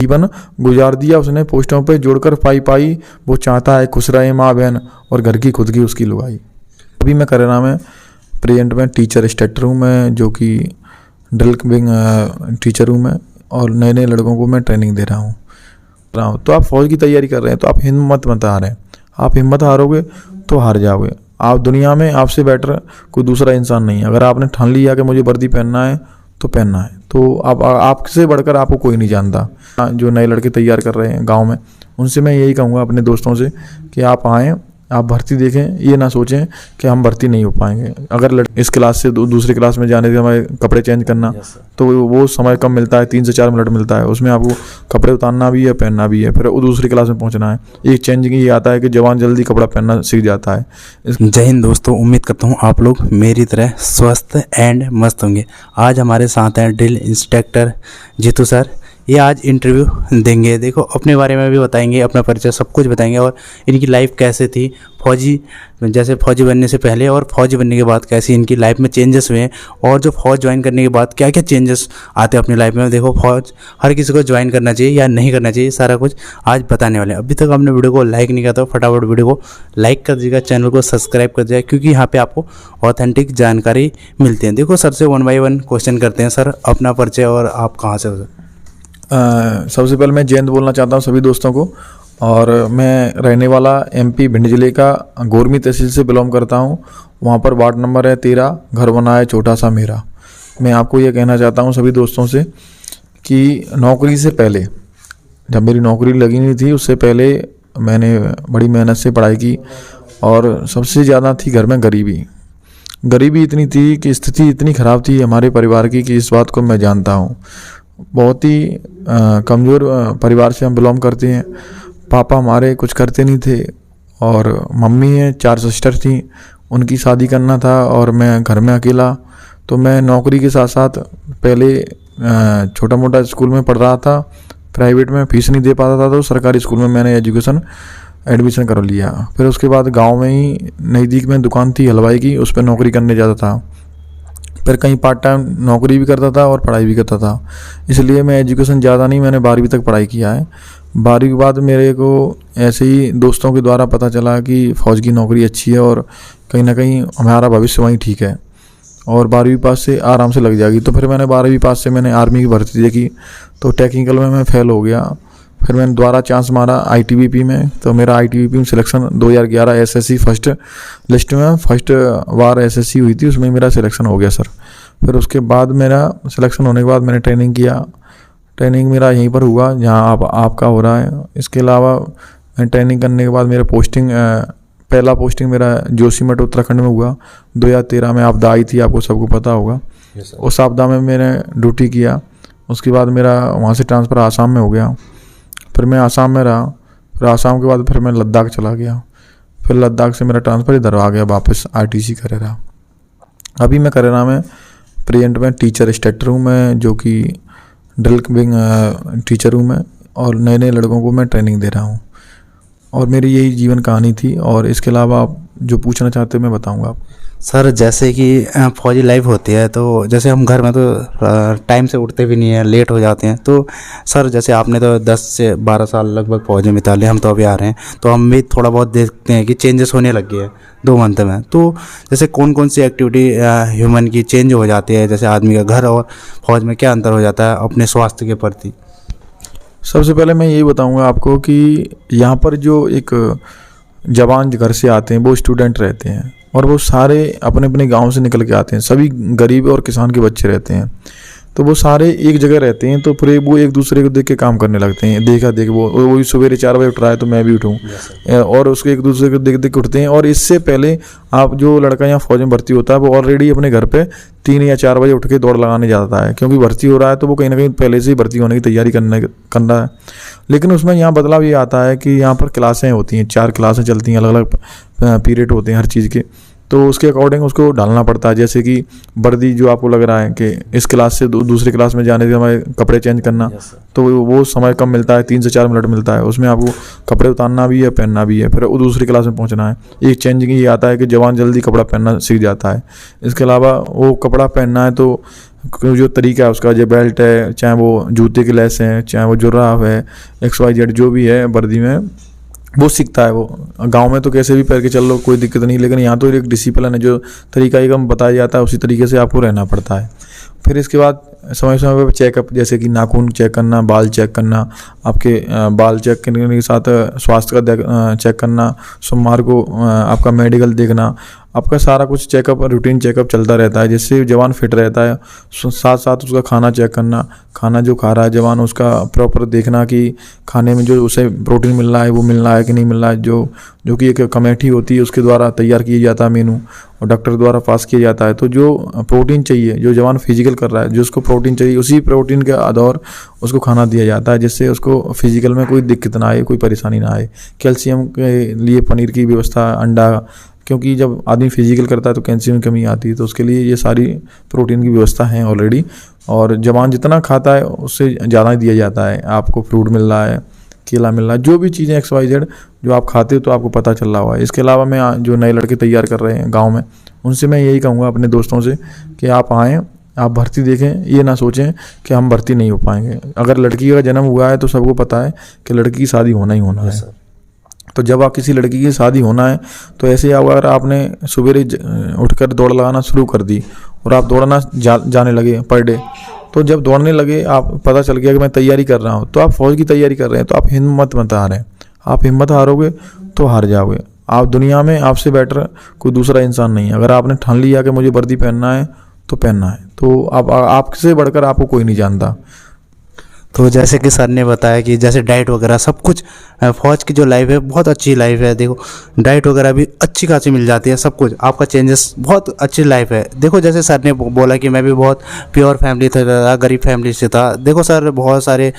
जीवन गुजार दिया उसने पोस्टों पे जोड़कर पाई पाई। वो चाहता है खुश रहे माँ बहन और घर की खुद की उसकी लुगाई। अभी मैं करेरा में प्रेजेंट में टीचर इंस्ट्रक्टर हूँ मैं, जो कि ड्रिल विंग टीचर हूँ मैं, और नए नए लड़कों को मैं ट्रेनिंग दे रहा हूँ। तो आप फौज की तैयारी कर रहे हैं तो आप हिम्मत मत हारें। आप हिम्मत हारोगे तो हार जाओगे। आप दुनिया में आपसे बेटर कोई दूसरा इंसान नहीं है। अगर आपने ठान लिया कि मुझे वर्दी पहनना है तो पहनना है, तो आपसे बढ़कर आपको कोई नहीं जानता। जो नए लड़के तैयार कर रहे हैं गांव में, उनसे मैं यही कहूँगा अपने दोस्तों से कि आप आएँ, आप भर्ती देखें, ये ना सोचें कि हम भर्ती नहीं हो पाएंगे। अगर इस क्लास से दूसरी क्लास में जाने के हमारे कपड़े चेंज करना, तो वो समय कम मिलता है, 3 से 4 मिनट मिलता है। उसमें आपको कपड़े उतारना भी है, पहनना भी है, फिर वो दूसरी क्लास में पहुंचना है। एक चेंजिंग ये आता है कि जवान जल्दी कपड़ा पहनना सीख जाता है। जय हिंद दोस्तों, उम्मीद करता हूँ आप लोग मेरी तरह स्वस्थ एंड मस्त होंगे। आज हमारे साथ हैं ड्रिल इंस्ट्रक्टर जीतू सर। ये आज इंटरव्यू देंगे, देखो अपने बारे में भी बताएंगे, अपना परिचय सब कुछ बताएंगे और इनकी लाइफ कैसे थी फौजी, जैसे फौजी बनने से पहले और फौजी बनने के बाद कैसी इनकी लाइफ में चेंजेस हुए हैं, और जो फौज ज्वाइन करने के बाद क्या क्या चेंजेस आते हैं अपनी लाइफ में। देखो फौज हर किसी को ज्वाइन करना चाहिए या नहीं करना चाहिए, सारा कुछ आज बताने वाले हैं। अभी तक आपने वीडियो को लाइक नहीं किया तो फटाफट वीडियो को लाइक कर दीजिएगा, चैनल को सब्सक्राइब कर दीजिएगा, क्योंकि यहाँ पे आपको ऑथेंटिक जानकारी मिलती है। देखो सर से 1 बाय 1 क्वेश्चन करते हैं। सर अपना परिचय और आप कहाँ से हो? सबसे पहले मैं जय हिंद बोलना चाहता हूँ सभी दोस्तों को। और मैं रहने वाला MP भिंड जिले का गोरमी तहसील से बिलोंग करता हूँ। वहाँ पर वार्ड नंबर है 13, घर बना है छोटा सा मेरा। मैं आपको ये कहना चाहता हूँ सभी दोस्तों से कि नौकरी से पहले, जब मेरी नौकरी लगी नहीं थी उससे पहले मैंने बड़ी मेहनत से पढ़ाई की, और सबसे ज़्यादा थी घर में गरीबी इतनी थी कि स्थिति इतनी ख़राब थी हमारे परिवार की कि इस बात को मैं जानता हूँ। बहुत ही कमज़ोर परिवार से हम बिलोंग करते हैं। पापा हमारे कुछ करते नहीं थे, और मम्मी है, 4 सिस्टर थी, उनकी शादी करना था, और मैं घर में अकेला। तो मैं नौकरी के साथ साथ पहले छोटा मोटा स्कूल में पढ़ रहा था, प्राइवेट में फीस नहीं दे पाता था, तो सरकारी स्कूल में मैंने एडमिशन कर लिया। फिर उसके बाद गांव में ही नज़दीक में दुकान थी हलवाई की, उस पर नौकरी करने जाता था। फिर कहीं पार्ट टाइम नौकरी भी करता था और पढ़ाई भी करता था। इसलिए मैं एजुकेशन ज़्यादा नहीं, मैंने 12वीं तक पढ़ाई किया है। 12वीं के बाद मेरे को ऐसे ही दोस्तों के द्वारा पता चला कि फ़ौज की नौकरी अच्छी है और कहीं ना कहीं हमारा भविष्य वहीं ठीक है, और 12वीं पास से आराम से लग जाएगी। तो फिर मैंने 12वीं पास से मैंने आर्मी की भर्ती देखी, तो टेक्निकल में मैं फ़ेल हो गया। फिर मैंने दोबारा चांस मारा ITBP में, तो मेरा ITBP में सिलेक्शन 2011 SSC फर्स्ट लिस्ट में फर्स्ट बार SSC हुई थी, उसमें मेरा सिलेक्शन हो गया सर। फिर उसके बाद मेरा सिलेक्शन होने के बाद मैंने ट्रेनिंग किया। ट्रेनिंग मेरा यहीं पर हुआ जहाँ आपका हो रहा है। इसके अलावा मैं ट्रेनिंग करने के बाद मेरा पहला पोस्टिंग मेरा जोशीमठ उत्तराखंड में हुआ। 2013 में आपदा आई थी, आपको सबको पता होगा। उस आपदा में मैंने ड्यूटी किया। उसके बाद मेरा वहाँ से ट्रांसफ़र आसाम में हो गया। फिर मैं आसाम में रहा, फिर आसाम के बाद फिर मैं लद्दाख चला गया। फिर लद्दाख से मेरा ट्रांसफ़र इधर आ गया वापस RTC करेरा। अभी मैं करेरा में प्रेजेंट में टीचर इंस्ट्रक्टर हूँ मैं, जो कि ड्रिल विंग टीचर हूँ मैं, और नए नए लड़कों को मैं ट्रेनिंग दे रहा हूँ। और मेरी यही जीवन कहानी थी, और इसके अलावा आप जो पूछना चाहते हो मैं बताऊँगा आप। सर जैसे कि फौजी लाइफ होती है, तो जैसे हम घर में तो टाइम से उठते भी नहीं हैं, लेट हो जाते हैं। तो सर जैसे आपने तो 10 से 12 साल लगभग फौज में बिता लिए, हम तो अभी आ रहे हैं, तो हम भी थोड़ा बहुत देखते हैं कि चेंजेस होने लग गए हैं 2 मंथ में। तो जैसे कौन कौन सी एक्टिविटी ह्यूमन की चेंज हो जाती है, जैसे आदमी का घर और फौज में क्या अंतर हो जाता है अपने स्वास्थ्य के प्रति? सबसे पहले मैं यही बताऊँगा आपको कि यहाँ पर जो एक जवान घर से आते हैं वो स्टूडेंट रहते हैं, और वो सारे अपने अपने गांव से निकल के आते हैं। सभी गरीब और किसान के बच्चे रहते हैं, तो वो सारे एक जगह रहते हैं। तो फिर वो एक दूसरे को देख के काम करने लगते हैं। देखा देख वो सवेरे 4 बजे उठ रहा है तो मैं भी उठूँ, और उसको एक दूसरे को देख देख के उठते हैं। और इससे पहले आप जो लड़का यहाँ फौज में भर्ती होता है वो ऑलरेडी अपने घर पे 3 या 4 बजे उठ के दौड़ लगाने जाता है, क्योंकि भर्ती हो रहा है तो वो कहीं ना कहीं पहले से ही भर्ती होने की तैयारी करना है। लेकिन उसमें यहाँ बदलाव ये आता है कि यहाँ पर क्लासें होती हैं, 4 क्लासें चलती हैं, अलग अलग पीरियड होते हैं हर चीज़ के। तो उसके अकॉर्डिंग उसको डालना पड़ता है। जैसे कि वर्दी जो आपको लग रहा है कि इस क्लास से दूसरी क्लास में जाने के हमारे कपड़े चेंज करना, तो वो समय कम मिलता है, 3 से 4 मिनट मिलता है। उसमें आपको कपड़े उतारना भी है, पहनना भी है, फिर वो दूसरी क्लास में पहुंचना है। एक चेंजिंग ये आता है कि जवान जल्दी कपड़ा पहनना सीख जाता है। इसके अलावा वो कपड़ा पहनना है तो जो तरीका है उसका, जो बेल्ट है, चाहे वो जूते की लेस है, चाहे वो जुर्राब है, XYZ जो भी है वर्दी में, वो सीखता है। वो गांव में तो कैसे भी पहन के चल लो, कोई दिक्कत नहीं, लेकिन यहाँ तो एक डिसिप्लिन है, जो तरीका एकदम बताया जाता है उसी तरीके से आपको रहना पड़ता है। फिर इसके बाद समय समय पर चेकअप, जैसे कि नाखून चेक करना, बाल चेक करना, आपके बाल चेक करने के साथ स्वास्थ्य का चेक करना, सोमवार को आपका मेडिकल देखना, आपका सारा कुछ चेकअप, रूटीन चेकअप चलता रहता है, जिससे जवान फिट रहता है। साथ साथ उसका खाना चेक करना, खाना जो खा रहा है जवान उसका प्रॉपर देखना कि खाने में जो उसे प्रोटीन मिल रहा है वो मिल रहा है कि नहीं मिल रहा है। जो कि एक कमेटी होती है उसके द्वारा तैयार किया जाता है मेनू, और डॉक्टर द्वारा पास किया जाता है। तो जो प्रोटीन चाहिए, जो जवान फिजिकल कर रहा है, जो उसको प्रोटीन चाहिए, उसी प्रोटीन के आधार उसको खाना दिया जाता है, जिससे उसको फिजिकल में कोई दिक्कत ना आए, कोई परेशानी ना आए। कैल्शियम के लिए पनीर की व्यवस्था, अंडा, क्योंकि जब आदमी फिजिकल करता है तो कैल्शियम की कमी आती है, तो उसके लिए ये सारी प्रोटीन की व्यवस्था है ऑलरेडी। और जवान जितना खाता है उससे ज़्यादा दिया जाता है। आपको फ्रूट मिल रहा है, केला मिल रहा है, जो भी चीज़ें XYZ जो आप खाते हो तो आपको पता चल रहा हुआ है। इसके अलावा मैं जो नए लड़के तैयार कर रहे हैं गाँव में, उनसे मैं यही कहूँगा अपने दोस्तों से कि आप आएँ, आप भर्ती देखें, ये ना सोचें कि हम भर्ती नहीं हो पाएंगे। अगर लड़की का जन्म हुआ है तो सबको पता है कि लड़की की शादी होना ही होना है। तो जब आप किसी लड़की की शादी होना है तो ऐसे अगर आपने सवेरे उठकर दौड़ लगाना शुरू कर दी और आप दौड़ना जाने लगे पर डे, तो जब दौड़ने लगे, आप पता चल गया कि मैं तैयारी कर रहा हूँ, तो आप फौज की तैयारी कर रहे हैं, तो आप हिम्मत मत हारें। आप हिम्मत हारोगे तो हार जाओगे। आप दुनिया में आपसे बेटर कोई दूसरा इंसान नहीं है। अगर आपने ठान लिया कि मुझे वर्दी पहनना है तो पहनना है, तो आपसे बढ़कर आपको कोई नहीं जानता। तो जैसे कि सर ने बताया कि जैसे डाइट वगैरह सब कुछ, फौज की जो लाइफ है बहुत अच्छी लाइफ है। देखो डाइट वगैरह भी अच्छी खासी मिल जाती है, सब कुछ आपका चेंजेस, बहुत अच्छी लाइफ है। देखो जैसे सर ने बोला कि मैं भी बहुत प्योर फैमिली से था, गरीब फैमिली से था। देखो सर बहुत सारे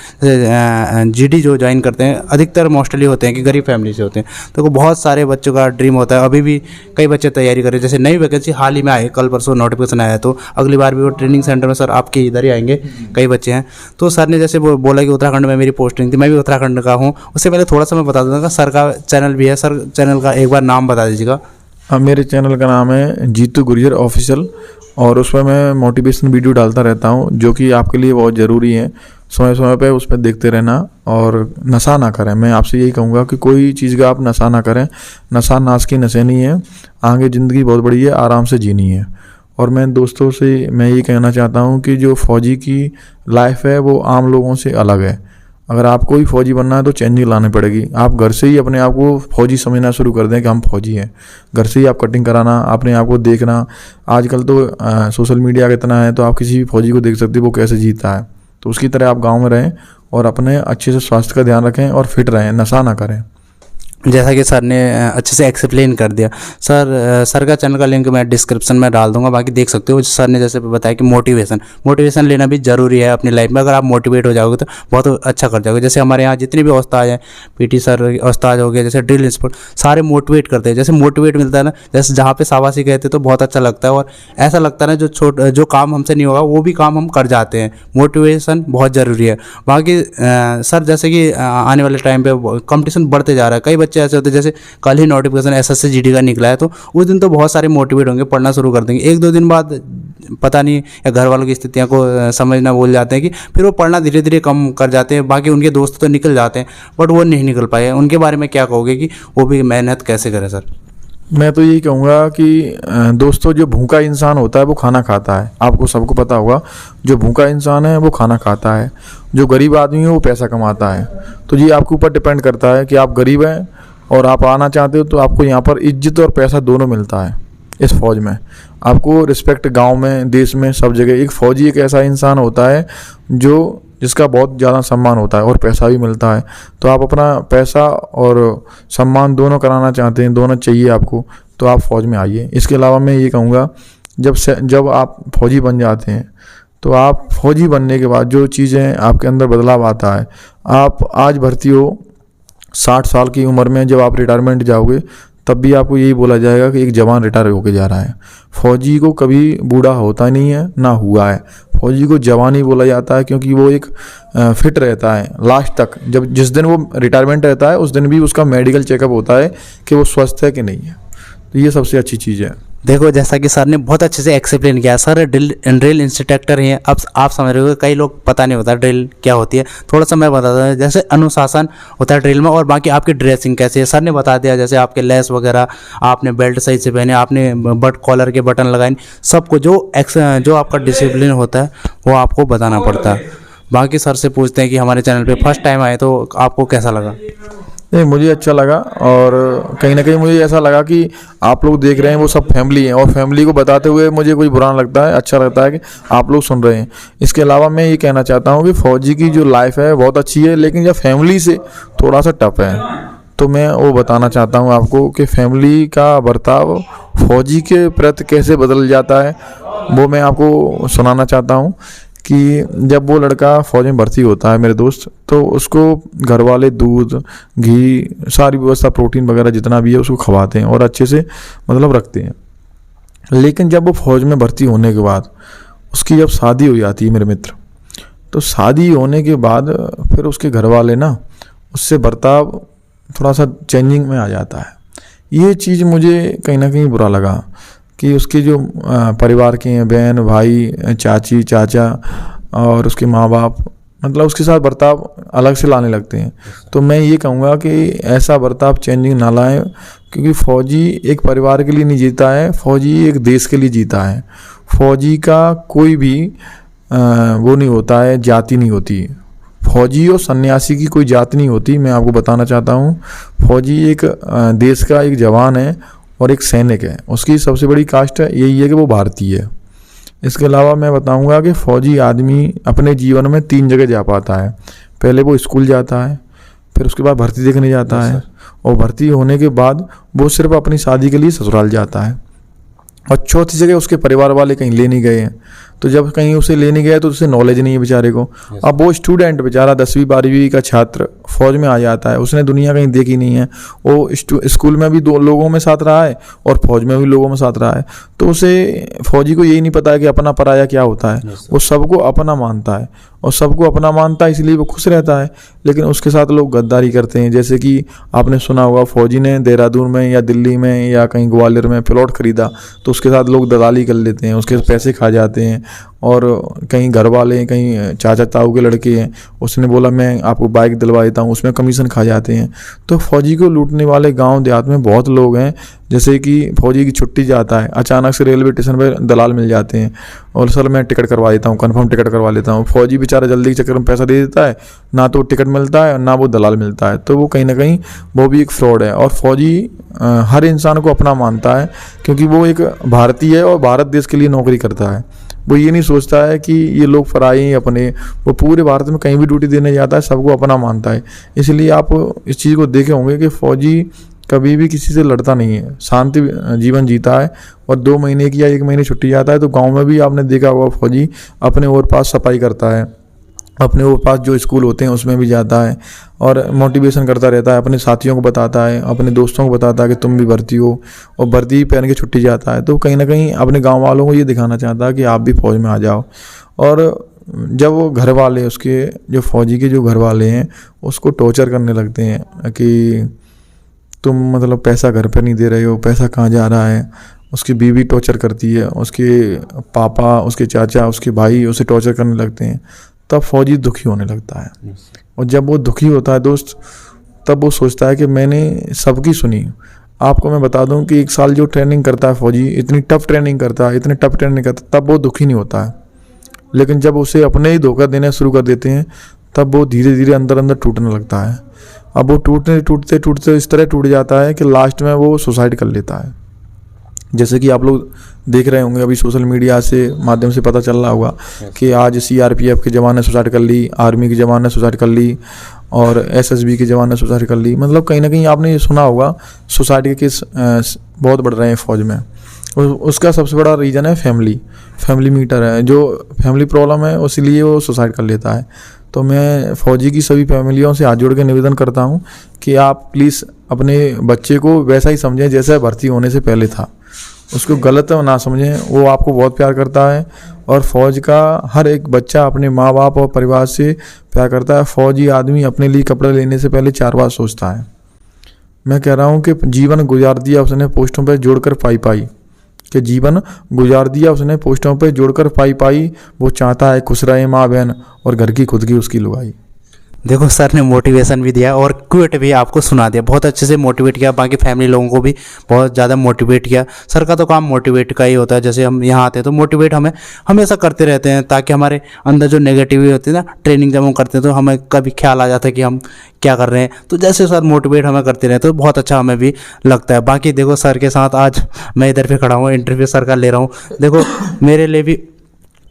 GD जो ज्वाइन करते हैं अधिकतर मोस्टली होते हैं कि गरीब फैमिली से होते हैं। देखो बहुत सारे बच्चों का ड्रीम होता है, अभी भी कई बच्चे तैयारी कर रहे हैं। जैसे नई वैकेंसी हाल ही में आई, कल परसों नोटिफिकेशन आया, तो अगली बार भी वो ट्रेनिंग सेंटर में सर आपके इधर ही आएंगे, कई बच्चे हैं। तो सर ने जैसे बोला कि उत्तराखंड में मेरी पोस्टिंग थी, मैं भी उत्तराखंड का हूँ। उससे पहले थोड़ा सा मैं बता दूंगा, सर का चैनल भी है, सर चैनल का एक बार नाम बता दीजिएगा। अब मेरे चैनल का नाम है जीतू गुर्जर ऑफिशियल, और उसमें मैं मोटिवेशन वीडियो डालता रहता हूँ, जो कि आपके लिए बहुत ज़रूरी है। समय समय पे उस पर देखते रहना और नशा ना करें। मैं आपसे यही कहूँगा कि कोई चीज़ का आप नशा ना करें। नशा नाश की नशे नहीं है, आगे ज़िंदगी बहुत बड़ी है, आराम से जीनी है। और मैं दोस्तों से मैं ये कहना चाहता हूँ कि जो फ़ौजी की लाइफ है वो आम लोगों से अलग है। अगर आपको ही फ़ौजी बनना है तो चेंजिंग लानी पड़ेगी। आप घर से ही अपने आप को फ़ौजी समझना शुरू कर दें कि हम फ़ौजी हैं। घर से ही आप कटिंग कराना, अपने आप को देखना। आजकल तो सोशल मीडिया का इतना है, तो आप किसी भी फ़ौजी को देख सकते हो वो कैसे जीता है। तो उसकी तरह आप गाँव में रहें और अपने अच्छे से स्वास्थ्य का ध्यान रखें और फिट रहें, नशा ना करें। जैसा कि सर ने अच्छे से एक्सप्लेन कर दिया। सर का चैनल का लिंक मैं डिस्क्रिप्शन में डाल दूंगा, बाकी देख सकते हो। सर ने जैसे बताया कि मोटिवेशन लेना भी ज़रूरी है अपनी लाइफ में। अगर आप मोटिवेट हो जाओगे तो बहुत अच्छा कर जाओगे। जैसे हमारे यहाँ जितने भी उस्ताद हैं, PT सर उस्ताद हो गए, जैसे ड्रिल इंस्ट्रक्टर, सारे मोटिवेट करते हैं। जैसे मोटिवेट मिलता है ना, जैसे जहाँ पे शाबाशी कहते तो बहुत अच्छा लगता है, और ऐसा लगता है ना जो काम हमसे नहीं होगा वो भी काम हम कर जाते हैं। मोटिवेशन बहुत ज़रूरी है। बाकी सर जैसे कि आने वाले टाइम पे कंपटीशन बढ़ते जा रहा है, कई बच्चे ऐसे होते हैं, जैसे कल ही नोटिफिकेशन SSC GD का निकला है, तो उस दिन तो बहुत सारे मोटिवेट होंगे, पढ़ना शुरू कर देंगे। 1-2 दिन बाद पता नहीं, या घर वालों की स्थितियों को समझना भूल जाते हैं कि फिर वो पढ़ना धीरे धीरे कम कर जाते हैं। बाकी उनके दोस्त तो निकल जाते हैं, बट वो नहीं निकल पाए। उनके बारे में क्या कहोगे कि वो भी मेहनत कैसे करें सर? मैं तो यही कहूँगा कि दोस्तों, जो भूखा इंसान होता है वो खाना खाता है। आपको सबको पता होगा, जो भूखा इंसान है वो खाना खाता है। जो गरीब आदमी है वो पैसा कमाता है। तो ये आपके ऊपर डिपेंड करता है कि आप गरीब हैं और आप आना चाहते हो, तो आपको यहाँ पर इज्जत और पैसा दोनों मिलता है। इस फौज में आपको रिस्पेक्ट, गांव में, देश में, सब जगह। एक फौजी एक ऐसा इंसान होता है जिसका बहुत ज़्यादा सम्मान होता है और पैसा भी मिलता है। तो आप अपना पैसा और सम्मान दोनों कराना चाहते हैं, दोनों चाहिए आपको, तो आप फौज में आइए। इसके अलावा मैं ये कहूँगा, जब आप फौजी बन जाते हैं तो आप फौजी बनने के बाद जो चीज़ें आपके अंदर बदलाव आता है, आप आज भर्ती हो 60 साल की उम्र में, जब आप रिटायरमेंट जाओगे तब भी आपको यही बोला जाएगा कि एक जवान रिटायर होके जा रहा है। फौजी को कभी बूढ़ा होता नहीं है, ना हुआ है। फौजी को जवान ही बोला जाता है, क्योंकि वो एक फिट रहता है लास्ट तक। जब जिस दिन वो रिटायरमेंट रहता है उस दिन भी उसका मेडिकल चेकअप होता है कि वो स्वस्थ है कि नहीं है। तो ये सबसे अच्छी चीज़ है। देखो जैसा कि सर ने बहुत अच्छे से एक्सप्लेन किया। सर ड्रिल इंस्ट्रक्टर हैं, अब आप समझ रहे हो, कई लोग पता नहीं होता ड्रिल क्या होती है। थोड़ा सा मैं बताता हूँ। जैसे अनुशासन होता है ड्रिल में, और बाकी आपकी ड्रेसिंग कैसी है सर ने बता दिया। जैसे आपके लेस वगैरह, आपने बेल्ट सही से पहने, आपने कॉलर के बटन लगाए, सबको जो आपका डिसिप्लिन होता है वो आपको बताना पड़ता है। बाकी सर से पूछते हैं कि हमारे चैनल पे फर्स्ट टाइम आए तो आपको कैसा लगा? नहीं, मुझे अच्छा लगा, और कहीं ना कहीं मुझे ऐसा लगा कि आप लोग देख रहे हैं वो सब फैमिली हैं, और फैमिली को बताते हुए मुझे कुछ बुरा नहीं लगता है, अच्छा लगता है कि आप लोग सुन रहे हैं। इसके अलावा मैं ये कहना चाहता हूँ कि फ़ौजी की जो लाइफ है बहुत अच्छी है, लेकिन जब फैमिली से थोड़ा सा टफ है। तो मैं वो बताना चाहता हूँ आपको कि फैमिली का बर्ताव फ़ौजी के प्रति कैसे बदल जाता है, वो मैं आपको सुनाना चाहता हूँ। कि जब वो लड़का फ़ौज में भर्ती होता है मेरे दोस्त, तो उसको घर वाले दूध, घी, सारी व्यवस्था, प्रोटीन वगैरह जितना भी है उसको खवाते हैं और अच्छे से मतलब रखते हैं। लेकिन जब वो फ़ौज में भर्ती होने के बाद उसकी जब शादी हो जाती है मेरे मित्र, तो शादी होने के बाद फिर उसके घर वाले ना उससे बर्ताव थोड़ा सा चेंजिंग में आ जाता है। ये चीज़ मुझे कहीं ना कहीं बुरा लगा कि उसके जो परिवार के हैं, बहन भाई, चाची चाचा और उसके माँ बाप, मतलब उसके साथ बर्ताव अलग से लाने लगते हैं। तो मैं ये कहूँगा कि ऐसा बर्ताव चेंजिंग ना लाएं, क्योंकि फ़ौजी एक परिवार के लिए नहीं जीता है, फ़ौजी एक देश के लिए जीता है। फ़ौजी का कोई भी वो नहीं होता है, जाति नहीं होती। फ़ौजी और सन्यासी की कोई जाति नहीं होती। मैं आपको बताना चाहता हूँ, फ़ौजी एक देश का एक जवान है और एक सैनिक है। उसकी सबसे बड़ी कास्ट यही है कि वो भारतीय है। इसके अलावा मैं बताऊंगा कि फ़ौजी आदमी अपने जीवन में 3 जगह जा पाता है। पहले वो स्कूल जाता है, फिर उसके बाद भर्ती देखने जाता है, और भर्ती होने के बाद वो सिर्फ अपनी शादी के लिए ससुराल जाता है, और चौथी जगह उसके परिवार वाले कहीं ले नहीं गए हैं। तो जब कहीं उसे ले नहीं गया तो उसे नॉलेज नहीं है बेचारे को। अब वो स्टूडेंट बेचारा 10वीं 12वीं का छात्र फौज में आ जाता है, उसने दुनिया कहीं देखी नहीं है। वो स्कूल में भी 2 लोगों में साथ रहा है और फौज में भी लोगों में साथ रहा है। तो उसे फौजी को यही नहीं पता है कि अपना पराया क्या होता है। वो सबको अपना मानता है, और सबको अपना मानता है, इसलिए वो खुश रहता है। लेकिन उसके साथ लोग गद्दारी करते हैं। जैसे कि आपने सुना होगा, फौजी ने देहरादून में या दिल्ली में या कहीं ग्वालियर में प्लॉट खरीदा, तो उसके साथ लोग दलाली कर लेते हैं, उसके पैसे खा जाते हैं। और कहीं घर वाले, कहीं चाचा ताऊ के लड़के हैं, उसने बोला मैं आपको बाइक दिलवा देता हूँ, उसमें कमीशन खा जाते हैं। तो फौजी को लूटने वाले गांव देहात में बहुत लोग हैं। जैसे कि फौजी की छुट्टी जाता है, अचानक से रेलवे स्टेशन पर दलाल मिल जाते हैं, और सर मैं टिकट करवा देता हूँ, कंफर्म टिकट करवा लेता हूँ। फौजी बेचारा जल्दी के चक्कर में पैसा दे देता है, ना तो टिकट मिलता है ना वो दलाल मिलता है। तो वो कहीं ना कहीं वो भी एक फ्रॉड है। और फौजी हर इंसान को अपना मानता है, क्योंकि वो एक भारतीय है और भारत देश के लिए नौकरी करता है। वो ये नहीं सोचता है कि ये लोग पराए हैं अपने। वो पूरे भारत में कहीं भी ड्यूटी देने जाता है, सबको अपना मानता है। इसलिए आप इस चीज़ को देखे होंगे कि फौजी कभी भी किसी से लड़ता नहीं है, शांति जीवन जीता है। और 2 महीने की या 1 महीने छुट्टी जाता है तो गांव में भी आपने देखा होगा, फौजी अपने और पास सफाई करता है, अपने और पास जो स्कूल होते हैं उसमें भी जाता है, और मोटिवेशन करता रहता है, अपने साथियों को बताता है, अपने दोस्तों को बताता है कि तुम भी भर्ती हो, और वर्दी पहन के छुट्टी जाता है। तो कहीं ना कहीं अपने गांव वालों को ये दिखाना चाहता है कि आप भी फौज में आ जाओ। और जब वो घर वाले, उसके जो फौजी के जो घर वाले हैं, उसको टॉर्चर करने लगते हैं कि तुम मतलब पैसा घर पर नहीं दे रहे हो, पैसा कहाँ जा रहा है। उसकी बीवी टॉर्चर करती है, उसके पापा, उसके चाचा, उसके भाई उसे टॉर्चर करने लगते हैं। तब फौजी दुखी होने लगता है, और जब वो दुखी होता है दोस्त, तब वो सोचता है कि मैंने सबकी सुनी। आपको मैं बता दूं कि 1 साल जो ट्रेनिंग करता है फौजी, इतनी टफ ट्रेनिंग करता है, इतनी टफ ट्रेनिंग करता है, तब वो दुखी नहीं होता है। लेकिन जब उसे अपने ही धोखा देना शुरू कर देते हैं, तब वो धीरे धीरे अंदर अंदर टूटने लगता है। अब वो टूटते इस तरह टूट जाता है कि लास्ट में वो सुसाइड कर लेता है। जैसे कि आप लोग देख रहे होंगे, अभी सोशल मीडिया से माध्यम से पता चल रहा होगा कि आज CRPF के जवान ने सुसाइड कर ली, आर्मी के जवान ने सुसाइड कर ली, और SSB के जवान ने सुसाइड कर ली। मतलब कहीं ना कहीं आपने ये सुना होगा, सुसाइड के केस बहुत बढ़ रहे हैं फौज में। उसका सबसे बड़ा रीज़न है फैमिली मीटर है, जो फैमिली प्रॉब्लम है, इसीलिए वो सुसाइड कर लेता है। तो मैं फौजी की सभी फैमिलियों से हाथ जोड़ के निवेदन करता हूँ कि आप प्लीज़ अपने बच्चे को वैसा ही समझें जैसा भर्ती होने से पहले था, उसको गलत ना समझें। वो आपको बहुत प्यार करता है और फ़ौज का हर एक बच्चा अपने माँ बाप और परिवार से प्यार करता है। फ़ौजी आदमी अपने लिए कपड़े लेने से पहले 4 बार सोचता है। मैं कह रहा हूँ कि जीवन गुजार दिया उसने पोस्टों पर जोड़कर पाई पाई, कि जीवन गुजार दिया उसने पोस्टों पे जोड़कर पाई पाई, वो चाहता है खुश रहे माँ बहन और घर की खुद की उसकी लुगाई। देखो सर ने मोटिवेशन भी दिया और क्विट भी आपको सुना दिया, बहुत अच्छे से मोटिवेट किया, बाकी फैमिली लोगों को भी बहुत ज़्यादा मोटिवेट किया। सर का तो काम मोटिवेट का ही होता है, जैसे हम यहाँ आते हैं तो मोटिवेट हमें हमेशा करते रहते हैं, ताकि हमारे अंदर जो नेगेटिविटी होती है ना, ट्रेनिंग जब हम करते हैं तो हमें कभी ख्याल आ जाता है कि हम क्या कर रहे हैं, तो जैसे सर मोटिवेट हमें करते रहे तो बहुत अच्छा हमें भी लगता है। बाकी देखो सर के साथ आज मैं इधर पे खड़ा हूँ, इंटरव्यू सर का ले रहा हूँ। देखो मेरे लिए भी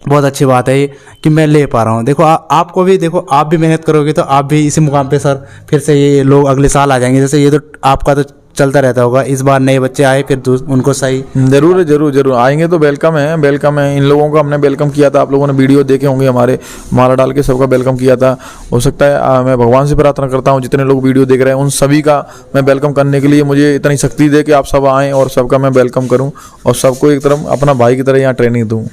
बहुत अच्छी बात है ये कि मैं ले पा रहा हूँ। देखो आपको भी, देखो आप भी मेहनत करोगे तो आप भी इसी मुकाम पे सर फिर से ये लोग अगले साल आ जाएंगे। जैसे ये तो आपका तो चलता रहता होगा, इस बार नए बच्चे आए फिर उनको सही जरूर जरूर जरूर आएंगे तो वेलकम है, वेलकम है। इन लोगों का हमने वेलकम किया था, आप लोगों ने वीडियो देखे होंगे, हमारे माला डाल के सबका वेलकम किया था। हो सकता है मैं भगवान से प्रार्थना करता हूँ जितने लोग वीडियो देख रहे हैं उन सभी का मैं वेलकम करने के लिए मुझे इतनी शक्ति दे कि आप सब आएँ और सबका मैं वेलकम करूँ और सबको एक तरफ अपना भाई की तरह यहाँ ट्रेनिंग दूँ।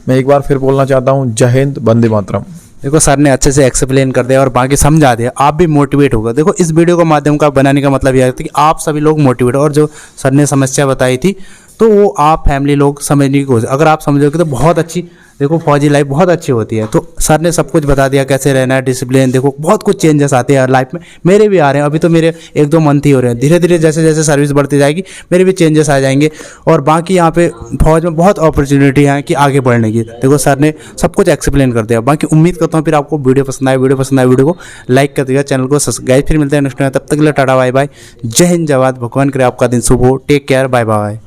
मैं एक बार फिर बोलना चाहता हूँ, जय हिंद, वंदे मातरम। देखो सर ने अच्छे से एक्सप्लेन कर दिया और बाकी समझा दिया, आप भी मोटिवेट होगा। देखो इस वीडियो का माध्यम का बनाने का मतलब यह है कि आप सभी लोग मोटिवेट, और जो सर ने समस्या बताई थी तो वो आप फैमिली लोग समझने की कोशिश, अगर आप समझोगे तो बहुत अच्छी, देखो फौजी लाइफ बहुत अच्छी होती है। तो सर ने सब कुछ बता दिया कैसे रहना है, डिसिप्लिन, देखो बहुत कुछ चेंजेस आते हैं लाइफ में, मेरे भी आ रहे हैं। अभी तो मेरे 1-2 मंथ ही हो रहे हैं, धीरे धीरे जैसे जैसे सर्विस बढ़ती जाएगी मेरे भी चेंजेस आ जाएंगे। और बाकी यहाँ पे फौज में बहुत अपॉर्चुनिटी है कि आगे बढ़ने की। देखो सर ने सब कुछ एक्सप्लेन कर दिया। बाकी उम्मीद करता हूँ फिर आपको वीडियो पसंद आए, वीडियो को लाइक कर दिया, चैनल को सब्सक्राइब। फिर मिलते हैं नेक्स्ट में, तब तक के लिए टाटा बाय बाय, जय हिंद, जय भारत, भगवान करे आपका दिन शुभ हो, टेक केयर, बाय बाय।